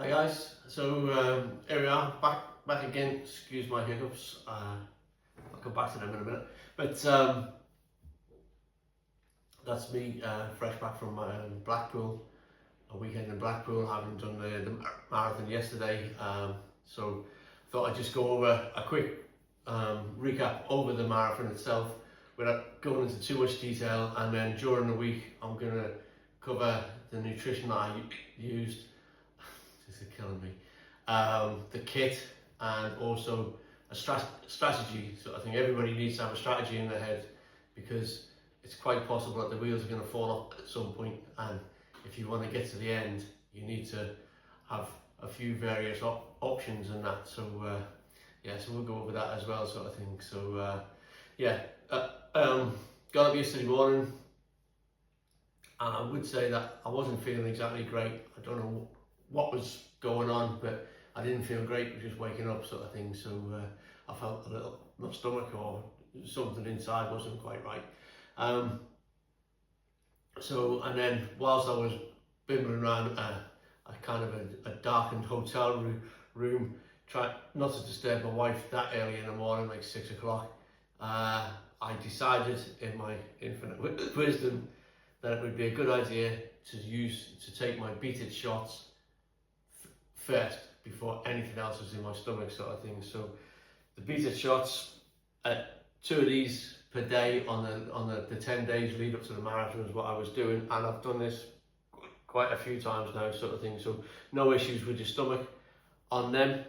Hi guys, so here we are, back again. Excuse my hiccups. I'll come back to them in a minute. But that's me, fresh back from Blackpool, a weekend in Blackpool, having done the marathon yesterday. So thought I'd just go over a quick recap over the marathon itself without going into too much detail, and then during the week I'm going to cover the nutrition that I used. This is killing me. The kit, and also a strategy. So I think everybody needs to have a strategy in their head, because it's quite possible that the wheels are going to fall off at some point, and if you want to get to the end, you need to have a few various options and that. So yeah, so we'll go over that as well, sort of thing. So got up yesterday morning, and I would say that I wasn't feeling exactly great. I don't know what was going on, but I didn't feel great just waking up, sort of thing. So I felt a little, my stomach or something inside wasn't quite right. And then whilst I was bimbling around a kind of a darkened hotel room, trying not to disturb my wife that early in the morning, like 6 o'clock, I decided in my infinite wisdom that it would be a good idea to take my beated shots first before anything else was in my stomach, sort of thing. So the beated shots, 2 of these per day on the 10 days lead up to the marathon is what I was doing, and I've done this quite a few times now, sort of thing. So no issues with your stomach on them.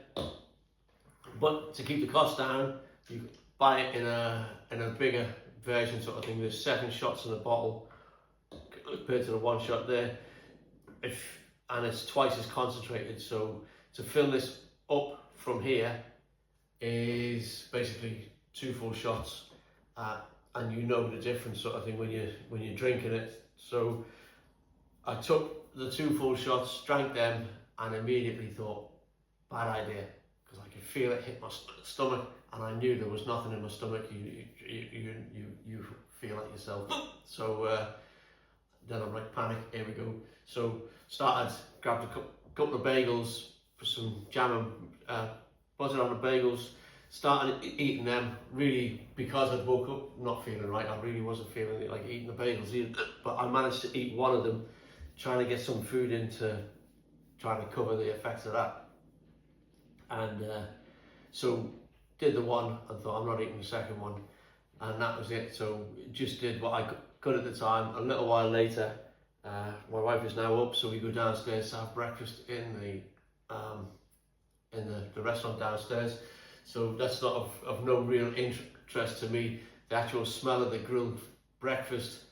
But to keep the cost down, you buy it in a bigger version, sort of thing. There's 7 shots in the bottle compared to the 1 shot there, and it's twice as concentrated. So to fill this up from here is basically 2 full shots, and you know the difference, sort of thing, when you're drinking it. So I took the 2 full shots, drank them, and immediately thought, bad idea, because I could feel it hit my stomach, and I knew there was nothing in my stomach. You feel it yourself. So then I'm like, panic, here we go. So grabbed a couple of bagels, put some jam and butter on the bagels, started eating them, really, because I'd woke up not feeling right. I really wasn't feeling like eating the bagels either, but I managed to eat one of them, trying to get some food in to try to cover the effects of that. And so did the one and thought, I'm not eating the second one, and that was it. So just did what I could at the time. A little while later, my wife is now up, so we go downstairs to have breakfast in the restaurant downstairs. So that's not of no real interest to me. The actual smell of the grilled breakfast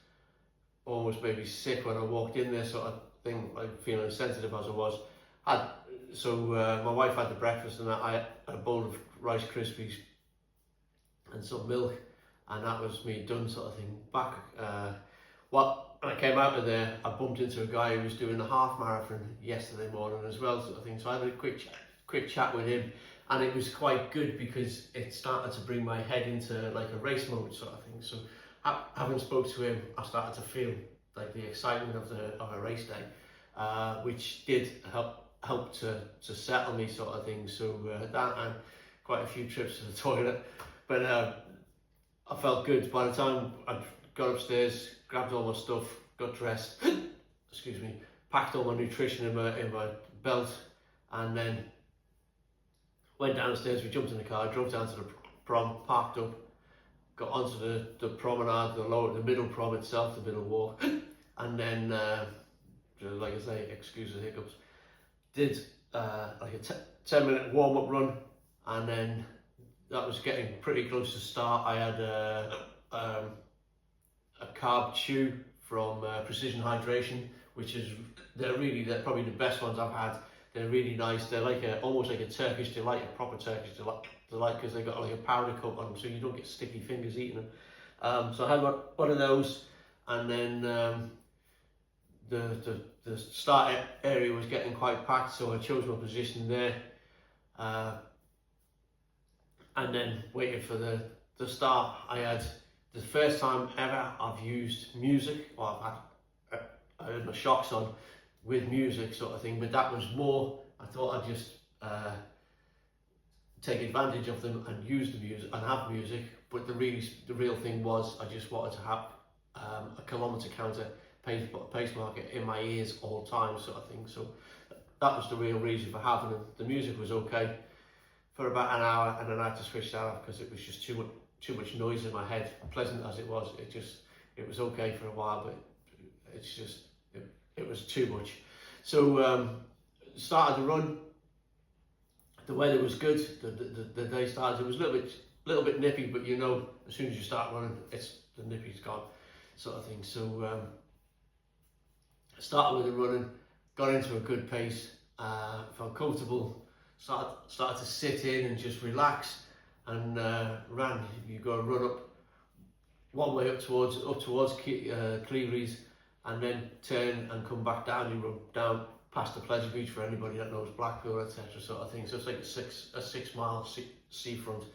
almost made me sick when I walked in there, sort of thing, like feeling sensitive as I was. My wife had the breakfast, and I had a bowl of Rice Krispies and some milk, and that was me done, sort of thing. When I came out of there, I bumped into a guy who was doing the half marathon yesterday morning as well, sort of thing. So I had a quick chat with him, and it was quite good because it started to bring my head into like a race mode, sort of thing. So having spoke to him, I started to feel like the excitement of a race day, which did help to settle me, sort of thing. So that, and quite a few trips to the toilet, but I felt good. By the time I got upstairs, grabbed all my stuff, got dressed, excuse me, packed all my nutrition in my belt, and then went downstairs. We jumped in the car, drove down to the prom, parked up, got onto the promenade, the middle prom itself, the middle walk, and then, like I say, excuse the hiccups, did like a 10-minute warm-up run, and then that was getting pretty close to start. I had a carb chew from Precision Hydration, which is they're probably the best ones I've had. They're really nice. They're like almost like a Turkish delight, a proper Turkish delight, because they got like a powder coat on them, so you don't get sticky fingers eating them. So I had one of those, and then the start area was getting quite packed, so I chose my position there, and then waited for the start. I had the first time ever I've used music, or I had my shocks on with music, sort of thing, but that was more I thought I'd just take advantage of them and use the music and have music, but the real thing was I just wanted to have a kilometre counter pace marker in my ears all the time, sort of thing. So that was the real reason for having them. The music was okay for about an hour, and then I had to switch that off because it was just too much noise in my head. Pleasant as it was, it was okay for a while, but it was too much. So started the run. The weather was good. The day started. It was a little bit nippy, but you know, as soon as you start running, the nippy's gone, sort of thing. So started with the running, got into a good pace, felt comfortable. Started to sit in and just relax, and ran. You got to run up one way up towards Cleary's, and then turn and come back down. You run down past the pleasure beach, for anybody that knows Blackpool, etc., sort of thing. So it's like a 6 mile seafront.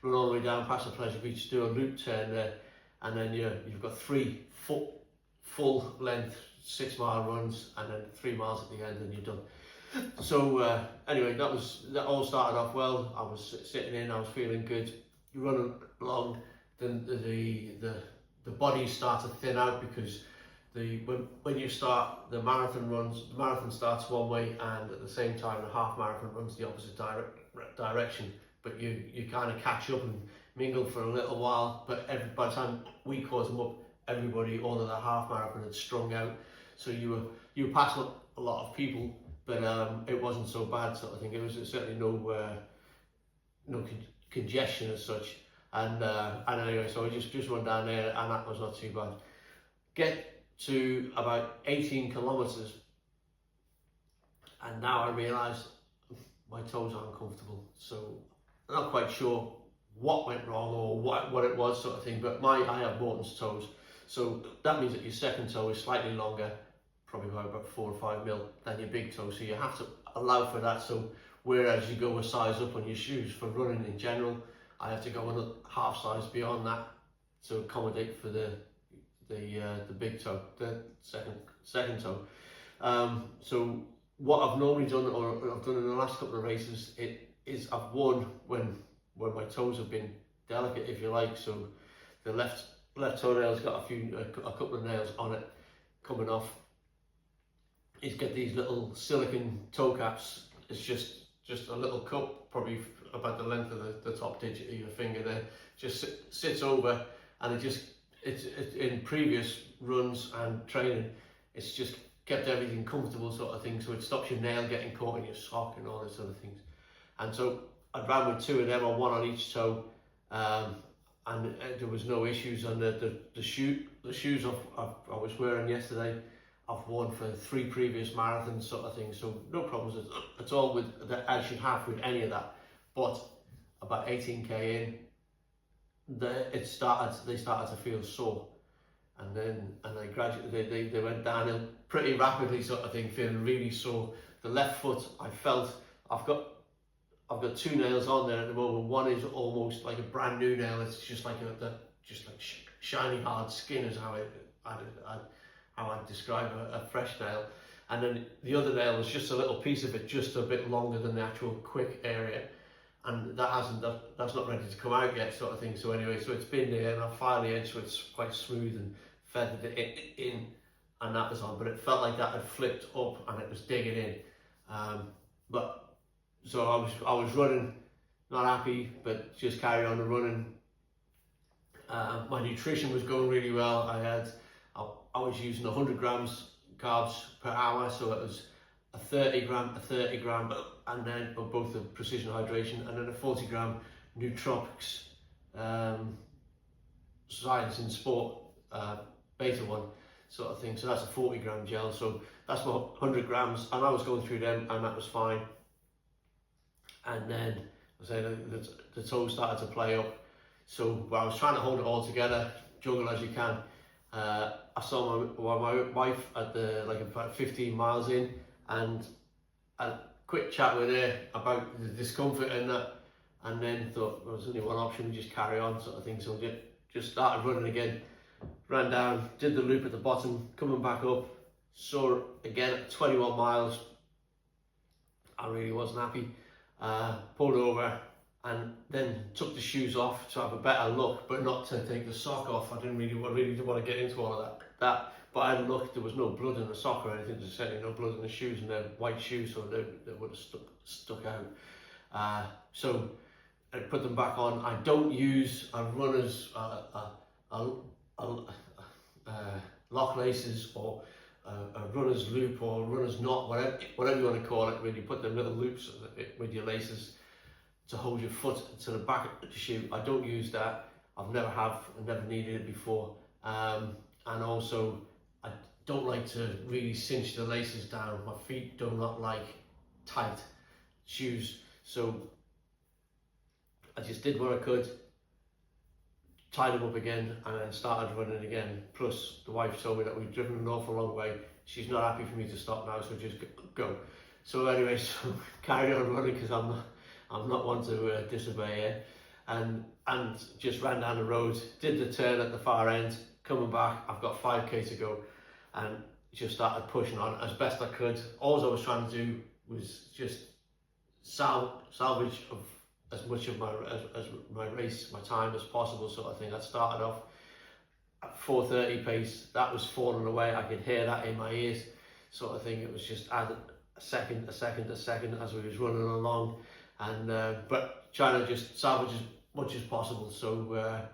Run all the way down past the pleasure beach, do a loop turn there, and then you've got 3 full length 6 mile runs, and then 3 miles at the end, and you're done. So anyway, that all started off well. I was sitting in, I was feeling good. You run along, then the bodies start to thin out, because when you start the marathon starts one way, and at the same time the half marathon runs the opposite direction. But you kind of catch up and mingle for a little while. But by the time we caught them up, all of the half marathon had strung out. So you were passing a lot of people, but it wasn't so bad, sort of thing. It was certainly no congestion as such. And anyway, so I just run down there, and that was not too bad. Get to about 18 kilometers, and now I realise my toes are uncomfortable. So I'm not quite sure what went wrong or what it was, sort of thing. But I have Morton's toes, so that means that your second toe is slightly longer, probably by about 4 or 5 mil, than your big toe. So you have to allow for that. So whereas you go a size up on your shoes for running in general, I have to go another half size beyond that to accommodate for the big toe, the second toe. So what I've normally done, or I've done in the last couple of races, is I've won when my toes have been delicate, if you like. So the left toenail's got a couple of nails on it coming off. It's got these little silicone toe caps. It's just a little cup, probably about the length of the top digit of your finger there. Just sits over, and it's in previous runs and training, it's just kept everything comfortable, sort of thing. So it stops your nail getting caught in your sock and all those other things. And so I ran with 2 of them, one on each toe, and there was no issues. And the shoes I was wearing yesterday, I've worn for 3 previous marathons, sort of thing. So no problems at all with that, as you have with any of that. But about 18k in, they started to feel sore, and they gradually they went downhill pretty rapidly, sort of thing, feeling really sore. The left foot, I felt I've got 2 nails on there at the moment. One is almost like a brand new nail. It's just like shiny hard skin is how I'd describe a fresh nail. And then the other nail is just a little piece of it, just a bit longer than the actual quick area. And that's not ready to come out yet, sort of thing. So anyway, so it's been there, and I filed the edge so it's quite smooth, and feathered it in, and that was on. But it felt like that had flipped up and it was digging in. But so I was running, not happy, but just carried on the running. My nutrition was going really well. I was using 100 grams carbs per hour, so it was a 30 gram, and then both the precision hydration, and then a 40 gram nootropics, science and sport, beta one, sort of thing. So that's a 40 gram gel. So that's about 100 grams, and I was going through them, and that was fine. And then I say the toes started to play up. So I was trying to hold it all together, juggle as you can. I saw my wife at about 15 miles in, and a quick chat with her about the discomfort and that, and then thought, well, there's only one option, just carry on, sort of thing. So just started running again, ran down, did the loop at the bottom, coming back up, saw again at 21 miles, I really wasn't happy. Pulled over and then took the shoes off to have a better look, but not to take the sock off. I really didn't want to get into all of that. But I had looked, there was no blood in the sock or anything, there's certainly no blood in the shoes, and they're white shoes, so they would have stuck out. So I put them back on. I don't use a runner's lock laces or a runner's loop or runner's knot, whatever you want to call it, when you put the little loops with your laces to hold your foot to the back of the shoe. I don't use that. I've never needed it before. And also, I don't like to really cinch the laces down. My feet do not like tight shoes. So I just did what I could, tied them up again, and then started running again. Plus, the wife told me that we've driven an awful long way. She's not happy for me to stop now, so just go. So anyway, so carried on running because I'm not one to disobey here, and just ran down the road, did the turn at the far end, coming back. I've got 5k to go, and just started pushing on as best I could. All I was trying to do was just salvage of as much of my race, my time as possible, sort of thing. I started off at 4:30 pace. That was falling away. I could hear that in my ears, sort of thing. It was just adding a second as we was running along, and but trying to just salvage as much as possible. So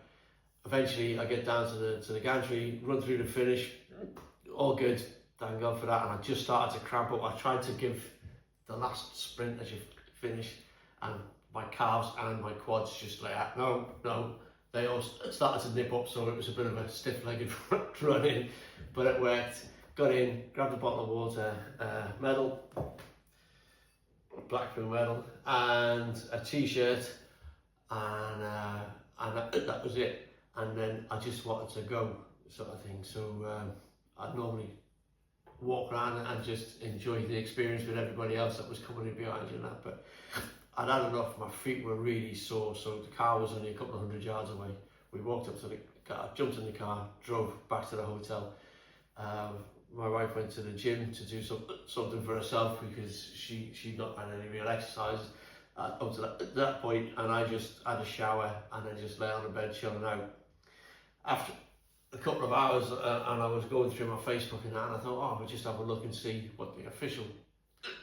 eventually I get down to the gantry, run through the finish, all good, thank God for that. And I just started to cramp up. I tried to give the last sprint as you finish, and my calves and my quads just like, no, they all started to nip up, so it was a bit of a stiff-legged run in, but it worked. Got in, grabbed a bottle of water, medal, Blackpool medal, and a t-shirt, and that was it. And then I just wanted to go, sort of thing. So I'd normally walk around and just enjoy the experience with everybody else that was coming in behind you and that, but I'd had enough. My feet were really sore, so the car was only a couple of 100 yards away. We walked up to the car, jumped in the car, drove back to the hotel. My wife went to the gym to do something for herself because she'd not had any real exercise up to that point, and I just had a shower and then just lay on the bed chilling out. After a couple of hours, and I was going through my Facebook and that, and I thought, oh, we'll just have a look and see what the official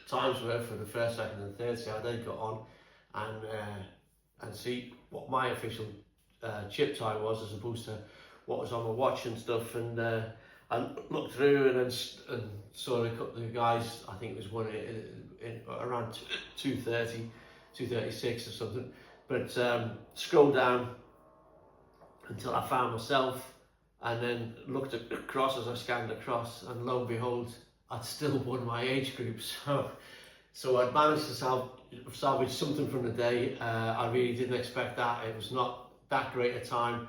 times were for the first, second and third, see how they got on, and see what my official chip time was as opposed to what was on my watch and stuff. And I looked through and saw a couple of guys, I think it was one in around 2:30, 2:36 or something, but scrolled down until I found myself, and then looked across as I scanned across, and lo and behold, I'd still won my age group. So I'd managed to salvage something from the day. I really didn't expect that. It was not that great a time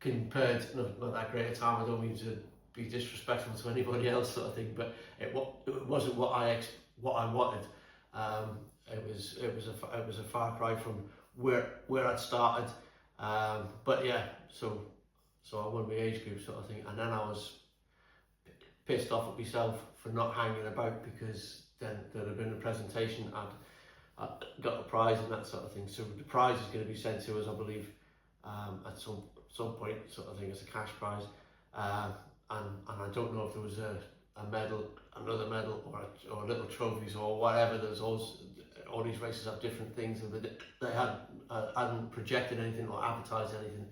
compared, not that great a time. I don't mean to be disrespectful to anybody else, sort of thing, but it wasn't what I wanted. It was a far cry from where I'd started. But yeah, so I won my age group, sort of thing, and then I was pissed off at myself for not hanging about, because then there'd have been a presentation, I'd got a prize and that sort of thing. So the prize is going to be sent to us, I believe, at some point, sort of thing, as a cash prize, and I don't know if there was a medal, another medal, or little trophies or whatever. There's all these races have different things, and they hadn't projected anything or advertised anything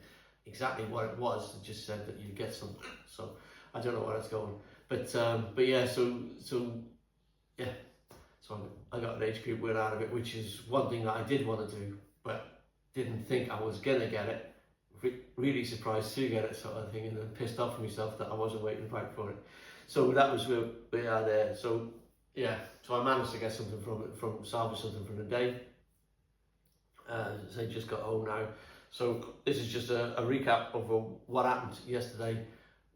exactly what it was. They just said that you get some. So I don't know where it's going, but yeah. So yeah. So I got an age group win out of it, which is one thing that I did want to do, but didn't think I was gonna get it. Really surprised to get it, sort of thing, and then pissed off with myself that I wasn't waiting back for it. So that was where we are there. So yeah, so I managed to get something from salvage something from the day. So I just got home now. So this is just a recap of what happened yesterday.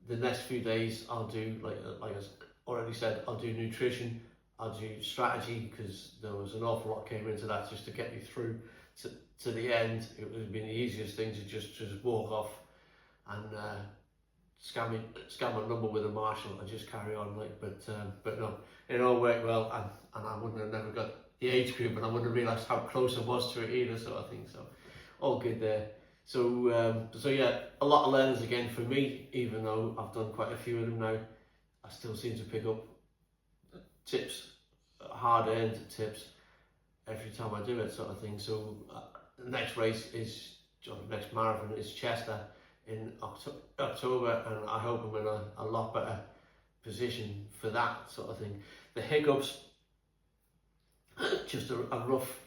The next few days I'll do, like I already said, I'll do nutrition, I'll do strategy, because there was an awful lot came into that just to get me through to the end. It would have been the easiest thing to just walk off and scam my number with a marshal and just carry on, like. But no, it all worked well, and I wouldn't have never got the age group, and I wouldn't have realised how close I was to it either, sort of thing. So all good there. So yeah, a lot of learners again for me, even though I've done quite a few of them now. I still seem to pick up tips, hard-earned tips, every time I do it, sort of thing. So the next race is, next marathon is Chester in October, and I hope I'm in a lot better position for that, sort of thing. The hiccups, just a rough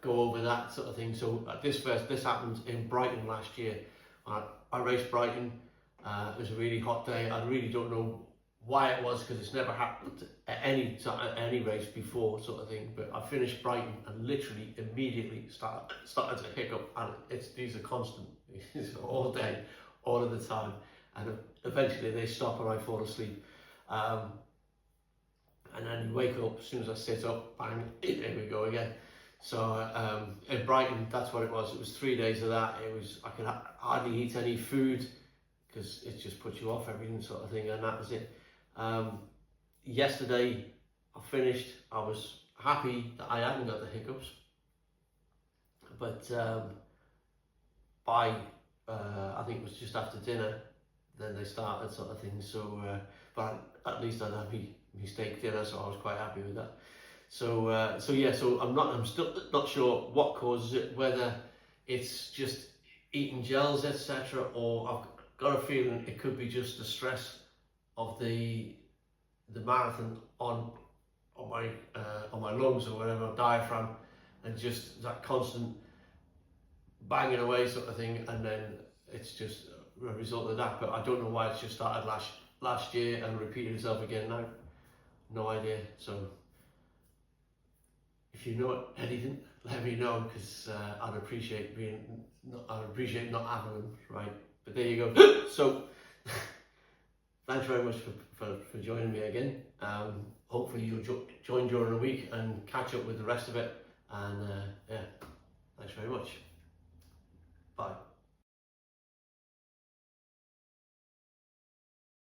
go over that, sort of thing. So this happened in Brighton last year. I raced Brighton. It was a really hot day. I really don't know why it was, because it's never happened at any race before, sort of thing. But I finished Brighton and literally immediately started to hiccup, and these are constant. All day, all of the time, and eventually they stop and I fall asleep. And then you wake up, as soon as I sit up, bang, here we go again. So in Brighton, that's what it was. It was 3 days of that. I could hardly eat any food because it just puts you off everything, sort of thing, and that was it. Yesterday I finished. I was happy that I hadn't got the hiccups, but by I think it was just after dinner, then they started, sort of thing. So but at least I'd had me steak dinner, so I was quite happy with that. So yeah, so I'm still not sure what causes it, whether it's just eating gels, etc., or I've got a feeling it could be just the stress of the marathon on my lungs or whatever, diaphragm, and just that constant banging away, sort of thing, and then it's just a result of that. But I don't know why it's just started last year and repeated itself again now. No idea. So if you know anything, let me know, because I'd appreciate not having them, right? But there you go. So thanks very much for joining me again. Hopefully you'll join during the week and catch up with the rest of it. And yeah, thanks very much.